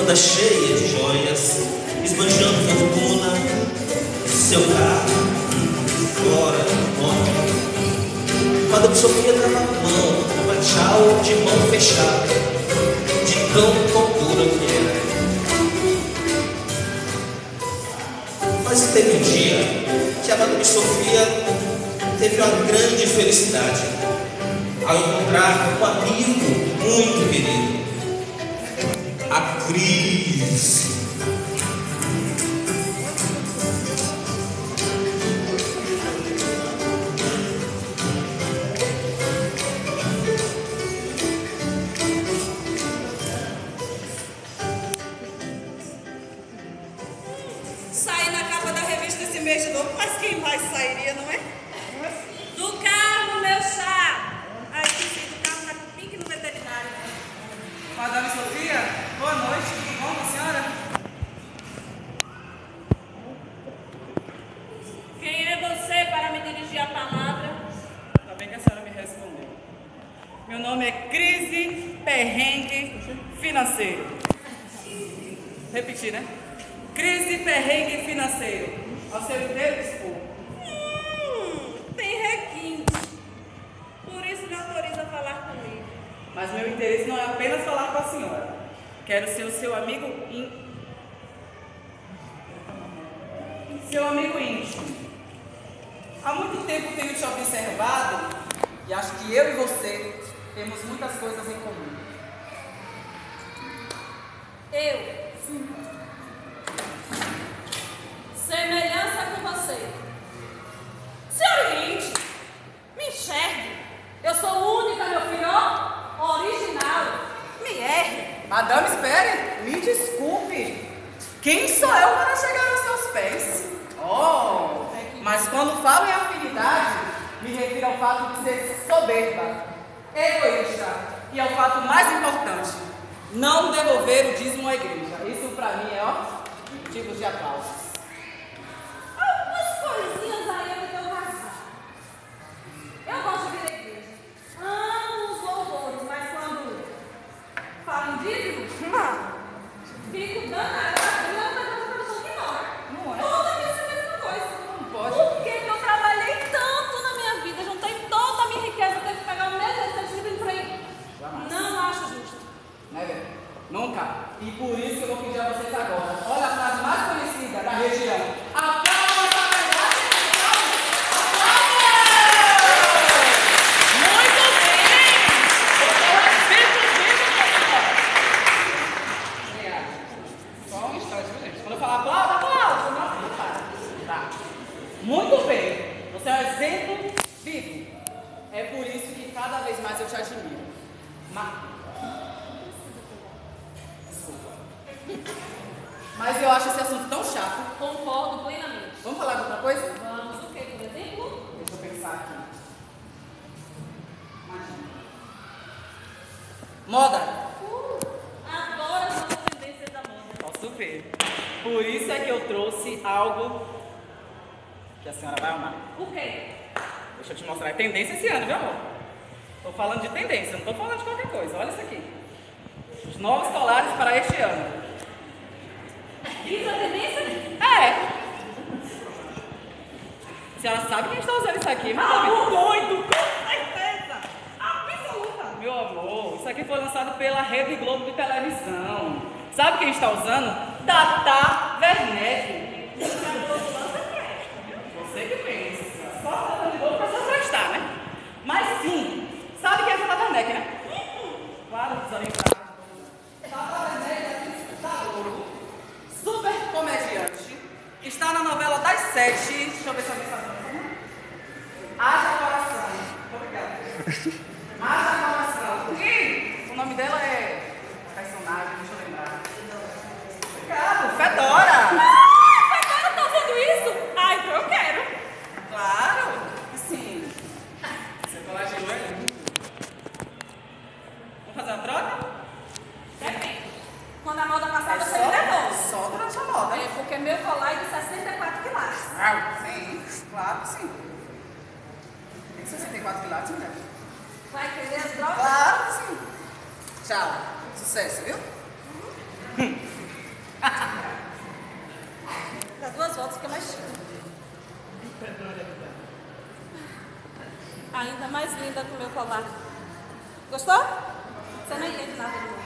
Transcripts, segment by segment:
anda cheia de joias, esbanjando fortuna, seu carro, agora, Madame Sofia dava a mão, dava tchau de mão fechada, de tão tontura que era. Mas teve um dia que a Madame Sofia teve uma grande felicidade ao encontrar um amigo muito querido, a Cris. Sai na capa da revista esse mês de novo, mas quem mais sairia, não é? Do carro, meu chá! Ai, esqueci do carro, tá com pique no veterinário. Madame Sofia, boa noite, tudo bom com a senhora? Quem é você para me dirigir a palavra? Ainda bem que a senhora me respondeu. Meu nome é Crise Perrengue Financeiro. Repetir, né? Crise Perrengue Financeiro. Ao seu inteiro dispor. Tem requinte. Por isso me autoriza a falar comigo. Mas meu interesse não é apenas falar com a senhora. Quero ser o seu amigo íntimo. Há muito tempo tenho te observado e acho que eu e você temos muitas coisas em comum. Semelhança com você. Senhor Lynch, me enxergue. Eu sou única, meu filho, original. Me erre. Madame, espere, me desculpe. Quem sou eu para chegar aos seus pés? Oh, mas quando falo em afinidade, me refiro ao fato de ser soberba, egoísta e ao fato mais importante, não devolver o dízimo à igreja. Isso para mim é, motivo de aplausos. Algumas coisinhas aí eu me dou razão. Eu gosto de vir à igreja. Amo os louvores, mas quando falo em dízimo, fico danada. Eu não tenho uma pessoa que ignora. Não é? Toda vez é a mesma coisa. Não pode. Por que eu trabalhei tanto na minha vida, juntei toda a minha riqueza, eu tenho que pegar o mesmo restante de emprego? Jamais. Não acho justo. Né, velho? Nunca. E por isso que eu vou pedir a vocês agora. Olha a frase mais conhecida da região. Aplauda essa verdade. Muito bem! Você é exemplo vivo, pessoal. Só um instante, viu, gente? Quando eu falar aplauda, não para. Tá. Muito bem. Você é um exemplo vivo. É por isso que cada vez mais eu te admiro. Mas eu acho esse assunto tão chato. Concordo plenamente. Vamos falar de outra coisa? Vamos, o que, por exemplo? Deixa eu pensar aqui. Imagina. Moda. Adoro as novas tendências da moda. Posso ver. Por isso é que eu trouxe algo que a senhora vai amar. O quê? Deixa eu te mostrar a tendência esse ano, viu, amor? Estou falando de tendência, não estou falando de qualquer coisa. Olha isso aqui. Os novos colares para este ano. Isso é tendência? É. A senhora sabe quem está usando isso aqui, mas Muito, com certeza. Absoluta. meu amor, isso aqui foi lançado pela Rede Globo de televisão. Sabe quem está usando? Tata Werneck. Você que pensa. Só a Tata Globo para se prestar, né? Mas sim, sabe quem é Tata Werneck, né? Claro, desorientado. Tata Werneck da Globo, super comediante. Está na novela das 7. Deixa eu ver se alguém sabe. Haja Coração. Obrigada. Haja Coração. E o nome dela é personagem, deixa eu lembrar. Obrigado, Fedora. Fedora tá vendo isso? Ah, então eu quero. Claro, sim. Você coladinho, é? Vamos fazer uma troca? Depende. Quando a moda passar, você só, me devolve. só durante a moda. É porque meu colar é de 64 quilates. Sim, claro que sim. Tem 64 quilates, mulher? Vai querer as drogas? Claro que sim. Tchau. Sucesso, viu? ainda mais linda com o meu colar. Gostou? Você não entende nada de novo.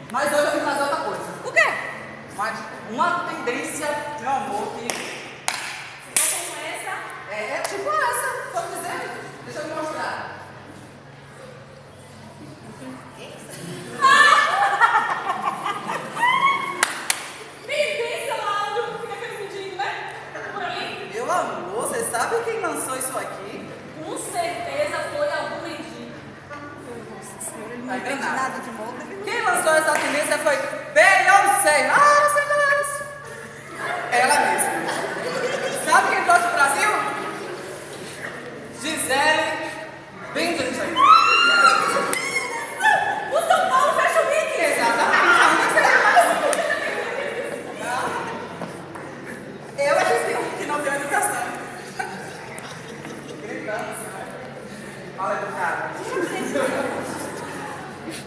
Mas hoje eu vim trazer outra coisa. O quê? Uma tendência, meu amor, que... Como essa? É tipo essa, tô dizendo. Deixa eu me mostrar. Tendência lá onde fica aquele pedindo, né? Por aí? Meu amor, você sabe quem lançou isso aqui? Com certeza foi algum mendigo. Não entende nada de moda. Quem lançou essa tendência foi Beyoncé. Ah, não sei qual é isso. Ela mesma. Sabe quem trouxe o Brasil? Gisele Bündchen. O São Paulo fecha o Mickey. Exatamente. Eu é que não tenho educação. Gritando. Fala educado.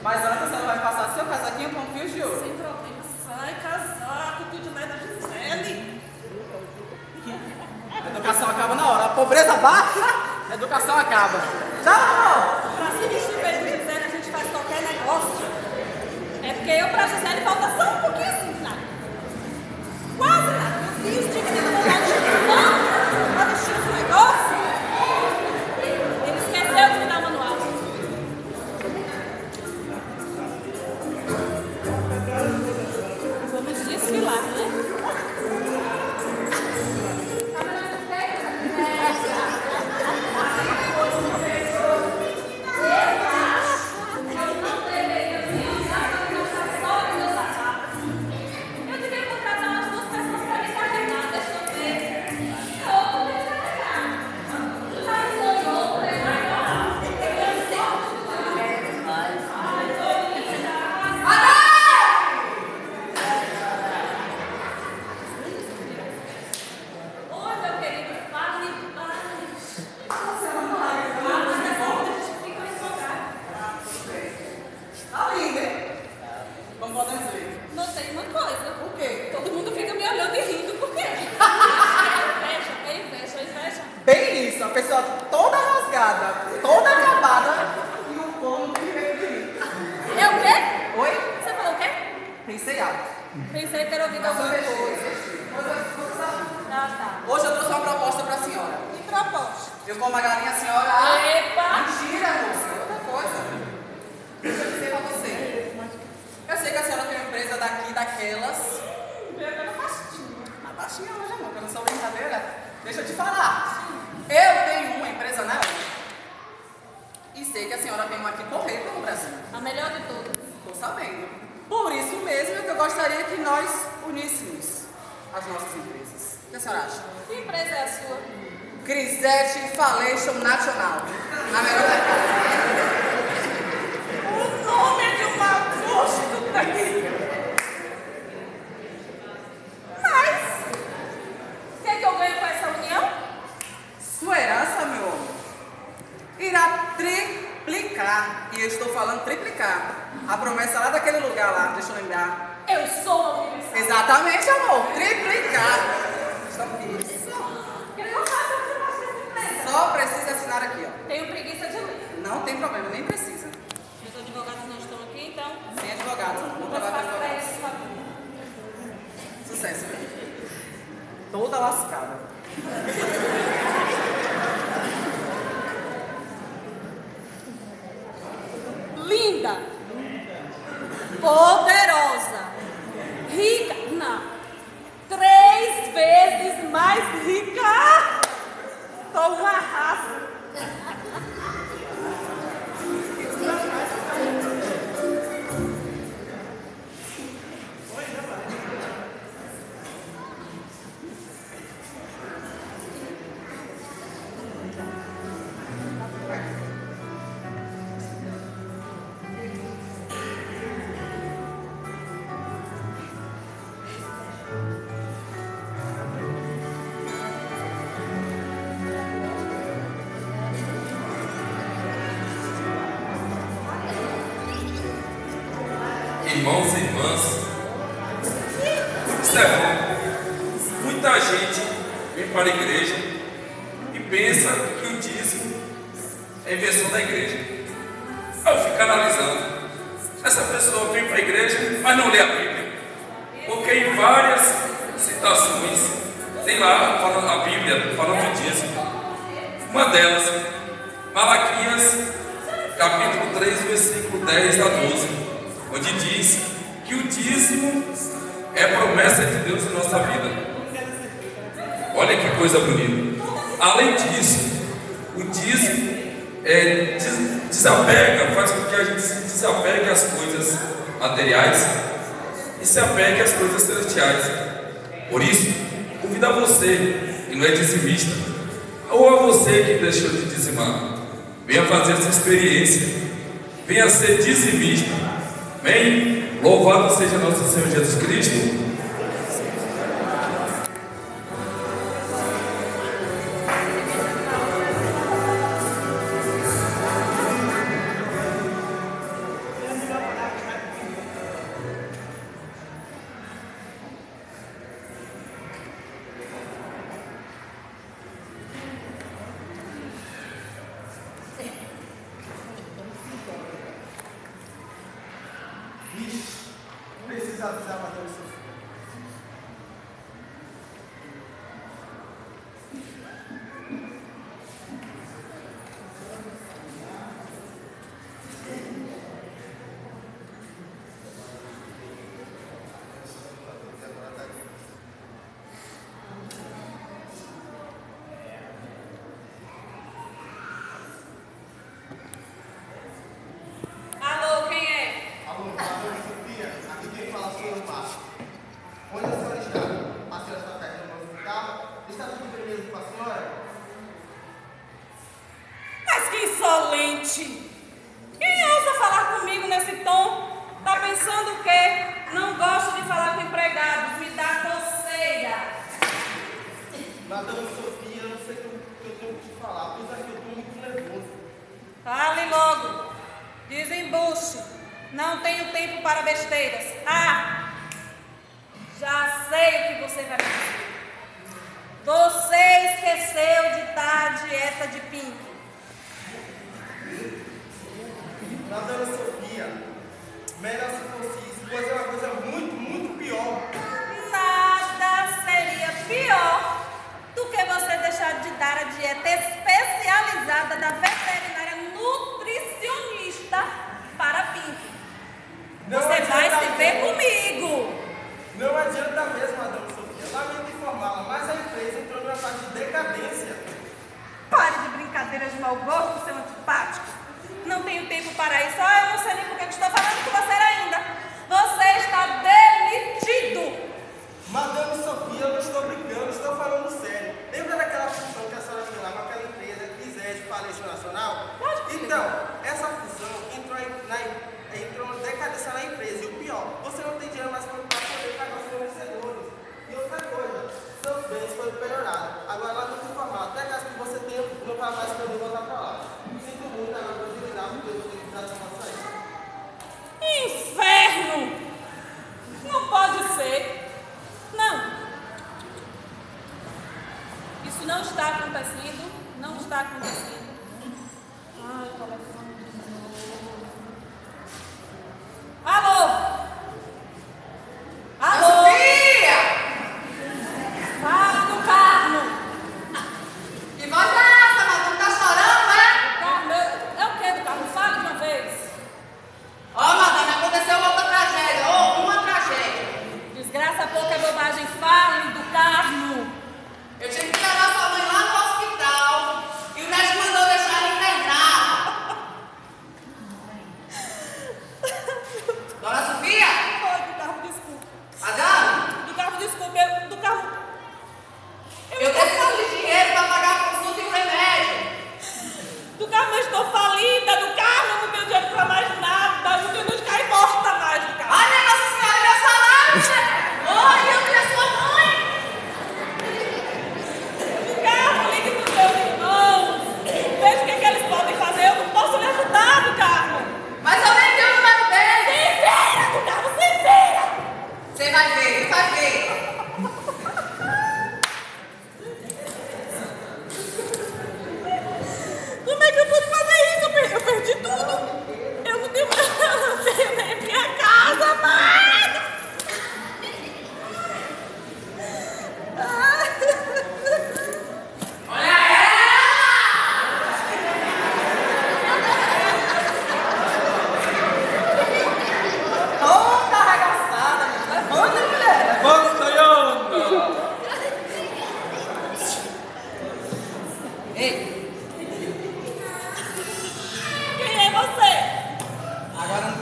Mas antes você vai passar seu casaquinho com fios de ouro. Sem problema. Sai, casaco, tudo mais da Gisele. A educação acaba na hora. A pobreza baixa, a educação acaba. Tchau! Pra se vestir bem de Gisele, a gente faz qualquer negócio. É porque eu pra Gisele falta só um pouquinho assim, nada. Quase nada. Eu fiz de menino no lado de pra vestir esse negócio. Ele esqueceu de me dar o manual. Vamos desfilar, né? Notei uma coisa. O quê? Todo mundo fica me olhando e rindo. Por quê? É inveja. Bem isso, a pessoa toda rasgada, toda acabada e o povo que veio de mim. É o quê? Oi? Você falou o quê? Pensei alto. Pensei ter ouvido alguma coisa. Hoje eu trouxe uma proposta pra senhora. Que proposta? Eu como a galinha, a senhora... Epa! Mentira, moça. É outra coisa. Deixa eu dizer pra você. Eu sei que a senhora tem uma empresa daqui, daquelas. A baixinha hoje, amor, que eu não sou brincadeira. Deixa eu te falar. Eu tenho uma empresa na Europa. E sei que a senhora tem uma aqui correta no Brasil. A melhor de todas. Estou sabendo. Por isso mesmo que eu gostaria que nós uníssemos as nossas empresas. O que a senhora acha? Que empresa é a sua? Grisete Falation Nacional. A melhor da casa. O nome é de uma prostituta. Mas, o que é que eu ganho com essa união? Sua herança, meu amor, irá triplicar. E eu estou falando triplicar. A promessa lá daquele lugar lá, deixa eu lembrar. Eu sou a universal. Exatamente, amor. Triplicar. Isso. O que eu faço essa empresa? Só precisa assinar aqui, ó. Tenho preguiça de ler. Não tem problema, nem precisa. Meus advogados não estão aqui, então... Sem advogado. Não Eu trabalha com faço pra advogado. eles, por favor. Sucesso. Toda lascada. Linda, poderosa, rica, não, 3 vezes mais rica. Tô uma raça. irmãos e irmãs, isso é bom. Muita gente vem para a igreja e pensa que o dízimo é invenção da igreja. Eu fico analisando. Essa pessoa vem para a igreja, mas não lê a Bíblia. Porque em várias citações tem lá falando a Bíblia, falando de dízimo. Uma delas, Malaquias, capítulo 3, versículo 10 a 12, onde diz que o dízimo é promessa de Deus em nossa vida. Olha que coisa bonita. Além disso, o dízimo desapega, faz com que a gente se desapegue às coisas materiais e se apegue às coisas celestiais. Por isso, convido a você que não é dizimista, ou a você que deixou de dizimar, venha fazer essa experiência, venha ser dizimista. Amém? Louvado seja nosso Senhor Jesus Cristo. Precisa avisar a Madame Sofia. Alô, quem é? Alô, Madame Sofia, aqui quem fala é o Márcio. Onde a senhora está? A senhora está perto do nosso carro? Está tudo bem mesmo com a senhora? Mas que insolente! Quem ousa falar comigo nesse tom? Tá pensando o quê? Não gosto de falar com empregados, me dá coceira. Madame Sofia, eu não sei o que eu tenho que te falar, pois aqui eu estou muito nervoso. Fale logo. Desembuche. Não tenho tempo para besteiras. Ah! Já sei o que você vai me dizer. Você esqueceu de dar a dieta de Pink. Madame Sofia, melhor se fosse isso, pois é uma coisa muito, muito pior. Nada seria pior do que você deixar de dar a dieta especializada da veterinária nutricionista para Pink. Você vai se ver comigo. Não adianta mesmo, Madame Sofia. Lamento informá-la, mas a empresa entrou numa fase de decadência. Pare de brincadeiras de mau gosto, seu antipático. Não tenho tempo para isso. Ah, eu não sei nem por que estou falando com você ainda. Você está demitido. Madame Sofia, eu não estou brincando, estou falando sério. Lembra daquela fusão que a senhora fez lá com aquela empresa que de falência nacional? Então, essa fusão entrou na decadência na empresa. E o pior, você não tem dinheiro mais para poder pagar os fornecedores. E outra coisa, seus bens foram melhorados. Agora lá no informado, até caso que você tenha, não vai mais poder voltar para lá. Sinto muito agora para desligar, porque eu vou ter que dar de uma saída.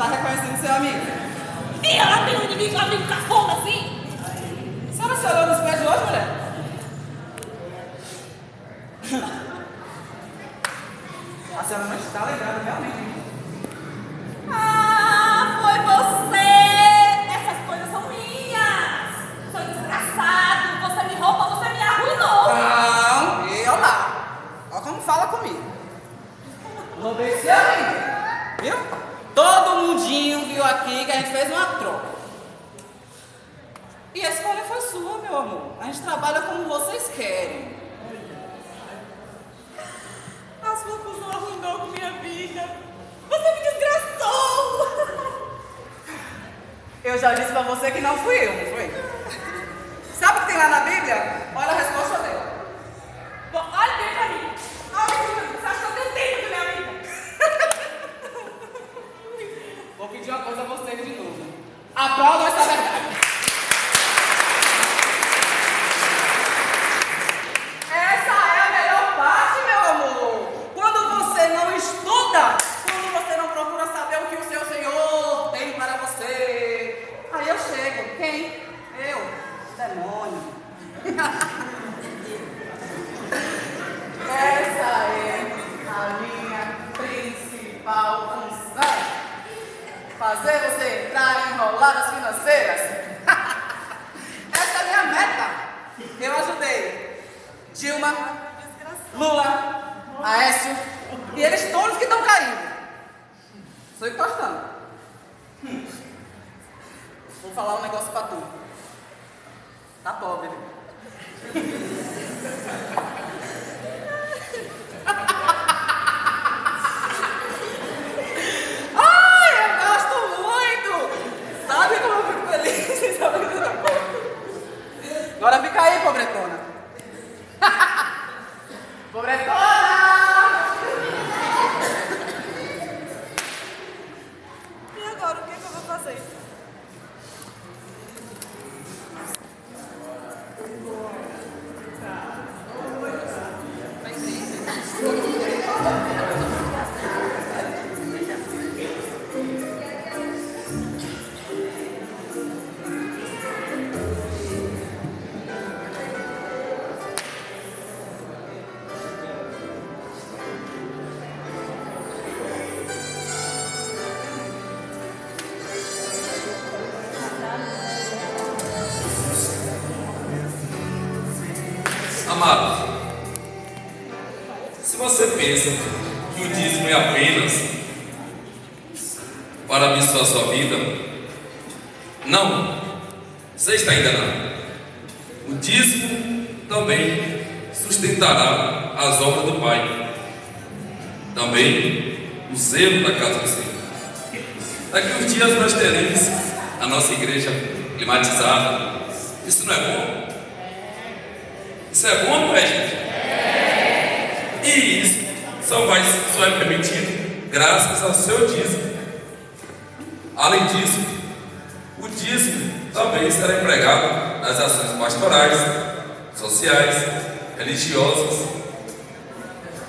reconhecendo seu amigo? E ela tem um inimigo amigo cafona assim? A senhora se olhou no espelho hoje, mulher? A senhora não está lembrada realmente. Ah, foi você! Essas coisas são minhas! Sou desgraçado! Você me rouba, você me arruinou! Não, e olha lá. Olha como fala comigo. Roubei seu amigo. Viu? Todo mundinho viu aqui que a gente fez uma troca. E a escolha foi sua, meu amor. A gente trabalha como vocês querem. A sua fusão arruinou com minha vida! Você me desgraçou! Eu já disse pra você que não fui eu, não foi? Sabe o que tem lá na Bíblia? Olha a resposta dela. Bom, olha bem pra mim! Olha aqui pra mim! Você acha que eu tenho tempo de minha vida? Vou pedir uma coisa a vocês de novo. Aplaudam essa verdade. Essa é a melhor parte, meu amor. Quando você não estuda, quando você não procura saber o que o seu Senhor tem para você. Aí eu chego. Quem? Eu. Demônio. Essa é a minha principal função. Fazer você entrar em enroladas financeiras. Essa é a minha meta. Eu ajudei Dilma, Lula, Aécio e eles todos que estão caindo. Estou encostando. Vou falar um negócio pra tu. Tá pobre, viu? Sabe como eu fico feliz em saber que você tá pobre? Agora fica aí, pobretona. Pobretona! E agora, o que eu vou fazer? Amados, se você pensa que o dízimo é apenas para abençoar a sua vida, não, você está enganado. O dízimo também sustentará as obras do Pai, também o zelo da casa do Senhor. Daqui uns dias nós teremos a nossa igreja climatizada. Isso não é bom? Isso é bom, não é, gente? E isso só é permitido graças ao seu dízimo. Além disso, o dízimo também será empregado nas ações pastorais, sociais, religiosas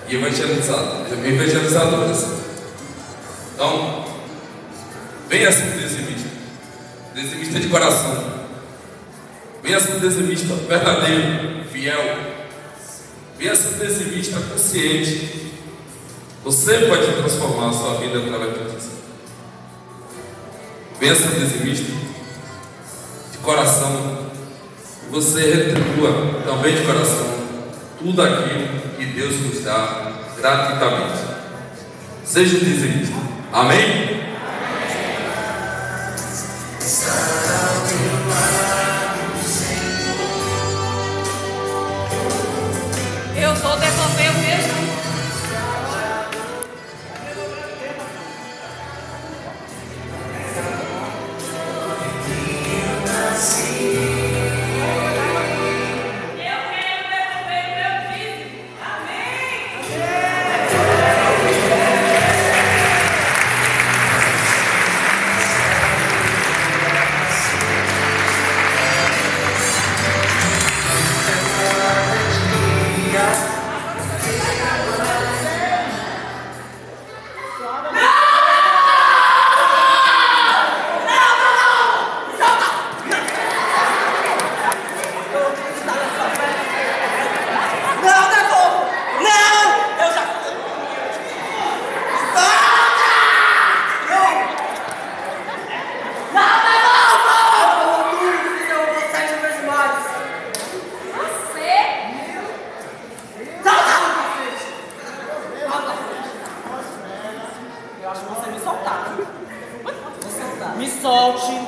e evangelizadoras. Então, venha ser dizimista de coração. Venha ser dizimista verdadeiro, fiel. Venha ser dizimista consciente. Você pode transformar a sua vida através do dízimo. Venha ser dizimista de coração. E você retribua também de coração tudo aquilo que Deus nos dá gratuitamente. Seja um dizimista. Amém? Eu vou devolver o mesmo. Me solte.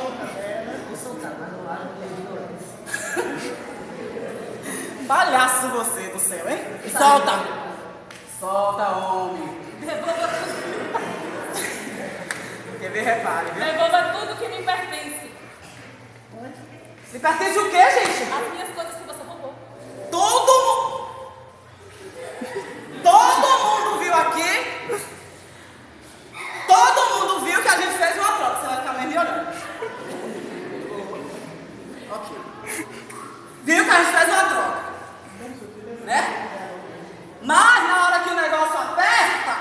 Palhaço você do céu, hein? Me solta. Solta, homem. Devolva tudo. Quer ver, repare, viu? Devolva tudo que me pertence. Me pertence o quê, gente? As minhas coisas que você roubou. Todo mundo viu aqui. Todo mundo viu que a gente fez uma troca. Você vai ficar me olhando. Ok. Viu que a gente fez uma troca. Né? Mas na hora que o negócio aperta,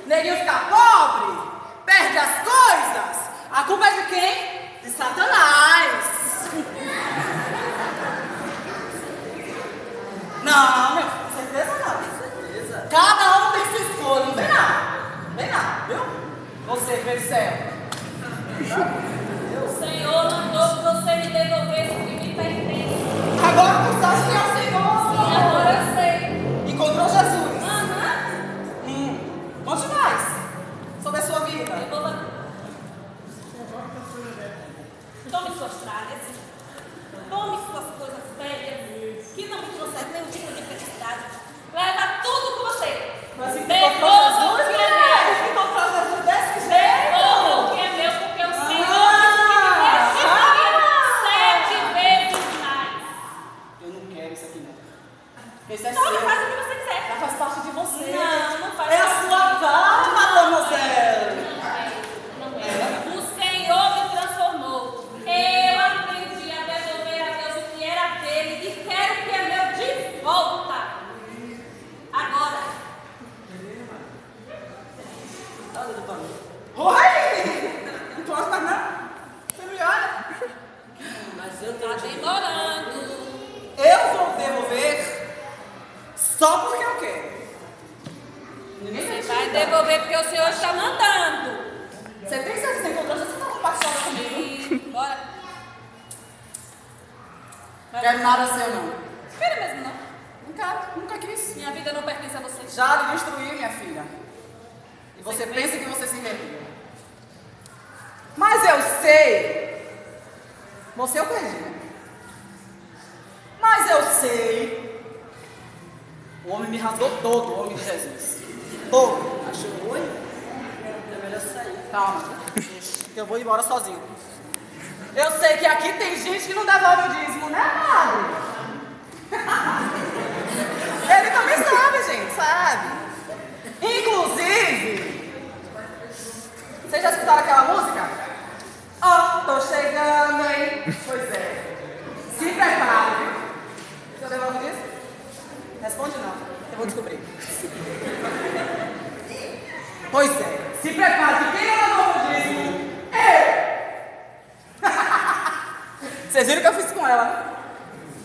neguinho fica pobre, perde as coisas. A culpa é de quem? De Satanás. Não, meu filho, certeza não. Certeza. Cada um tem sua escolha, não vem nada, viu? Você fez certo. O Senhor mandou que você me devolvesse o que me pertence. Agora tu sabe quem é o Senhor. Sim, agora eu sei. Encontrou Jesus. Aham. Conte mais sobre a sua vida. Devolva. Tome suas tralhas. Tome suas coisas velhas, que não me trouxeram nenhum tipo de felicidade. Leva tudo com você. Mas se Devolva o que é meu. encontrou Jesus desse jeito. Devolva o que é meu, porque o Senhor disse que me restituiria 7 vezes mais. Eu não quero isso aqui não. Esse é Então, seu. faz o que você quiser. Já faz parte de você. Não faz É a parte. sua alma, mademoiselle. Não é. O Senhor me transformou. Eu aprendi a devolver a Deus o que era dele e quero que é meu de volta. Agora. Oi! Não posso mais não. Você me olha. Mas eu tô demorando. Eu vou devolver só porque eu quero. Ninguém Você me vai tira. devolver porque o Senhor está mandando. Você tem certeza que você encontrou Jesus? Você não compartilhando comigo? E bora. Não quero nada seu não. Quero mesmo não. Nunca quis. Minha vida não pertence a você. Já lhe destruí, minha filha. E você pensa que você se revira. Mas eu sei. Você eu perdi, né? Mas eu sei. O homem me rasgou todo, o homem de Jesus. Todo. Achou ruim? É melhor sair. Calma, que eu vou embora sozinho. Eu sei que aqui tem gente que não devolve o dízimo, né, padre? Ele também sabe, gente, sabe? Inclusive, vocês já escutaram aquela música? Ó, tô chegando, hein? Pois é. Se prepare, viu? Você devolve o dízimo? Responde não, eu vou descobrir. Pois é, se prepare, que quem não devolve o dízimo? Eu! Vocês viram o que eu fiz com ela, né?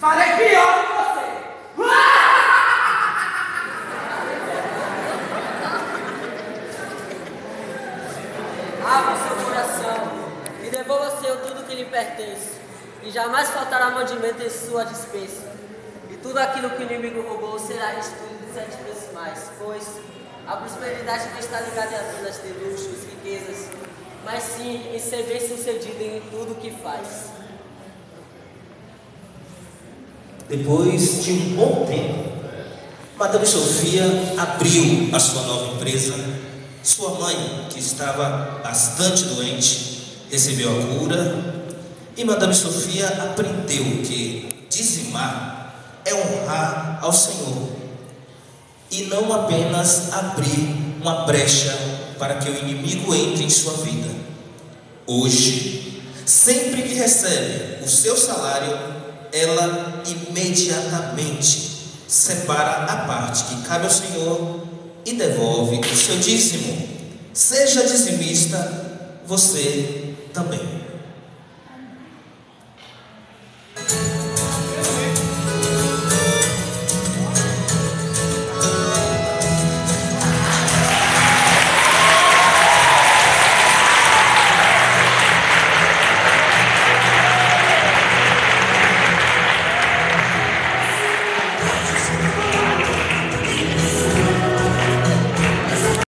Falei pior que você! Abra seu coração e devolva ao Senhor tudo que lhe pertence, e jamais faltará mandamento em sua dispensa. E tudo aquilo que o inimigo roubou será restituído 7 vezes mais, pois a prosperidade não está ligada em apenas ter luxos, riquezas, mas sim em ser bem-sucedido em tudo que faz. Depois de um bom tempo, Madame Sofia abriu a sua nova empresa. Sua mãe, que estava bastante doente, recebeu a cura. E Madame Sofia aprendeu que dizimar é honrar ao Senhor e não apenas abrir uma brecha para que o inimigo entre em sua vida. Hoje, sempre que recebe o seu salário, ela imediatamente separa a parte que cabe ao Senhor e devolve o seu dízimo. Seja dizimista, você também.